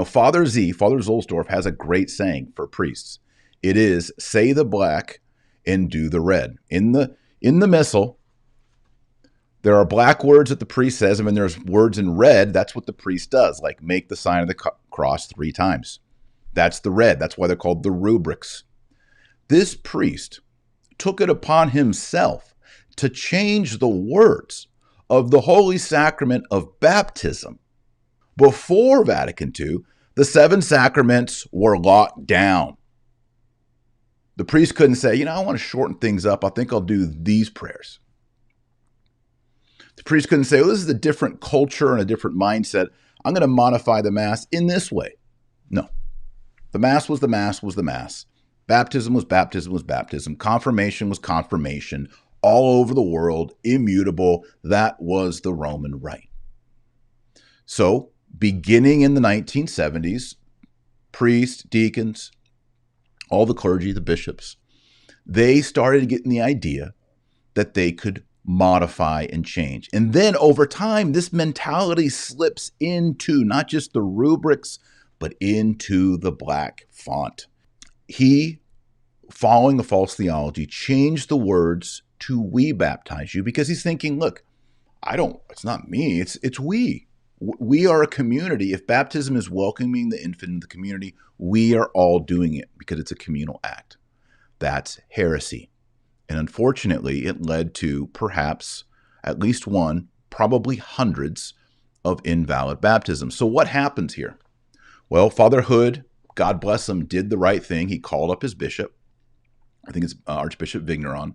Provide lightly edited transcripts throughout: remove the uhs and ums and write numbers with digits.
Father Zolsdorf has a great saying for priests. It is, say the black and do the red. In the missal, there are black words that the priest says, and when there's words in red, that's what the priest does, like make the sign of the cross 3 times. That's the red. That's why they're called the rubrics. This priest took it upon himself to change the words of the Holy Sacrament of baptism. Before Vatican II, the 7 sacraments were locked down. The priest couldn't say, I want to shorten things up. I think I'll do these prayers. The priest couldn't say, this is a different culture and a different mindset. I'm going to modify the Mass in this way. No. The Mass was the Mass was the Mass. Baptism was baptism was baptism. Confirmation was confirmation. All over the world, immutable. That was the Roman rite. So, beginning in the 1970s, priests, deacons, all the clergy, the bishops, they started getting the idea that they could modify and change. And then over time, this mentality slips into not just the rubrics, but into the black font. He, following the false theology, changed the words to "we baptize you," because he's thinking, look, it's not me, it's we. We are a community. If baptism is welcoming the infant in the community, we are all doing it because it's a communal act. That's heresy. And unfortunately, it led to perhaps at least one, probably hundreds of invalid baptisms. So what happens here? Well, Father Hood, God bless him, did the right thing. He called up his bishop, I think it's Archbishop Vigneron,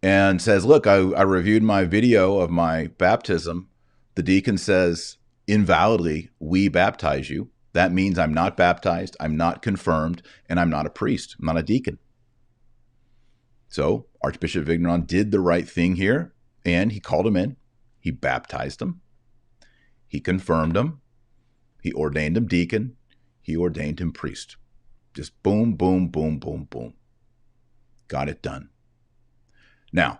and says, look, I reviewed my video of my baptism. The deacon says, invalidly, we baptize you. That means I'm not baptized, I'm not confirmed, and I'm not a priest. I'm not a deacon. So Archbishop Vigneron did the right thing here, and he called him in. He baptized him. He confirmed him. He ordained him deacon. He ordained him priest. Just boom, boom, boom, boom, boom. Got it done. Now,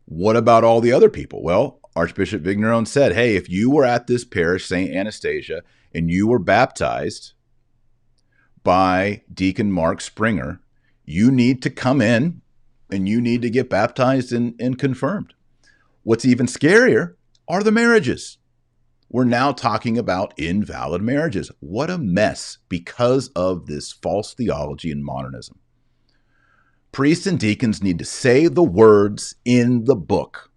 what about all the other people? Well, Archbishop Vigneron said, hey, if you were at this parish, St. Anastasia, and you were baptized by Deacon Mark Springer, you need to come in and you need to get baptized and confirmed. What's even scarier are the marriages. We're now talking about invalid marriages. What a mess because of this false theology and modernism. Priests and deacons need to say the words in the book.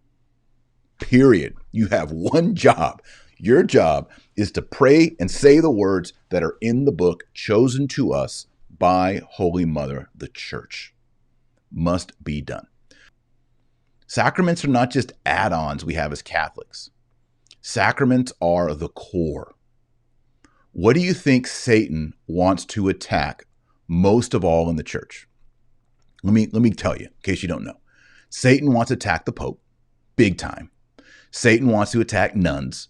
Period. You have one job. Your job is to pray and say the words that are in the book chosen to us by Holy Mother, the Church. Must be done. Sacraments are not just add-ons we have as Catholics. Sacraments are the core. What do you think Satan wants to attack most of all in the church? Let me tell you, in case you don't know. Satan wants to attack the Pope, big time. Satan wants to attack nuns,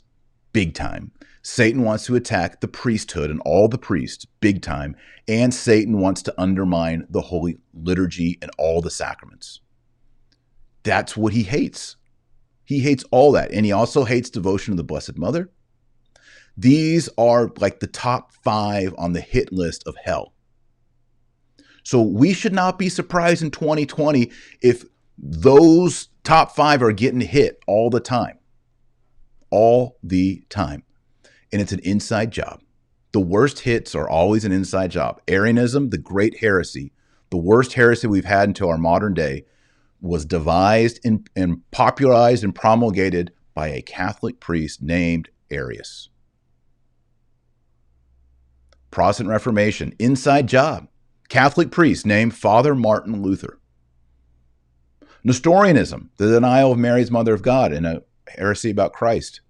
big time. Satan wants to attack the priesthood and all the priests, big time. And Satan wants to undermine the Holy Liturgy and all the sacraments. That's what he hates. He hates all that. And he also hates devotion to the Blessed Mother. These are like the top 5 on the hit list of hell. So we should not be surprised in 2020 if those top 5 are getting hit all the time. All the time. And it's an inside job. The worst hits are always an inside job. Arianism, the great heresy, the worst heresy we've had until our modern day, was devised and popularized and promulgated by a Catholic priest named Arius. Protestant Reformation, inside job. Catholic priest named Father Martin Luther. Nestorianism, the denial of Mary's Mother of God and a heresy about Christ.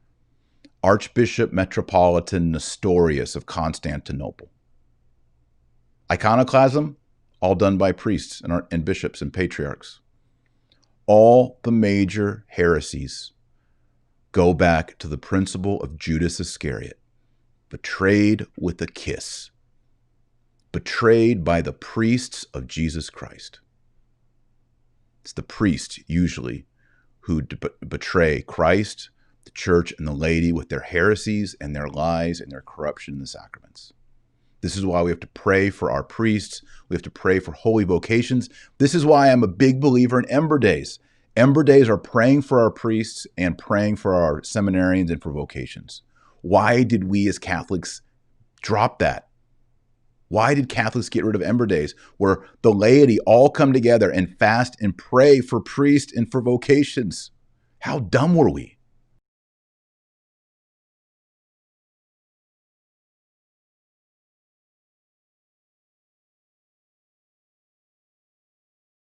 Archbishop Metropolitan Nestorius of Constantinople. Iconoclasm, all done by priests and bishops and patriarchs. All the major heresies go back to the principle of Judas Iscariot, betrayed with a kiss, betrayed by the priests of Jesus Christ. It's the priests usually who betray Christ The church and the laity with their heresies and their lies and their corruption in the sacraments. This is why we have to pray for our priests. We have to pray for holy vocations. This is why I'm a big believer in Ember Days. Ember Days are praying for our priests and praying for our seminarians and for vocations. Why did we as Catholics drop that? Why did Catholics get rid of Ember Days, where the laity all come together and fast and pray for priests and for vocations? How dumb were we?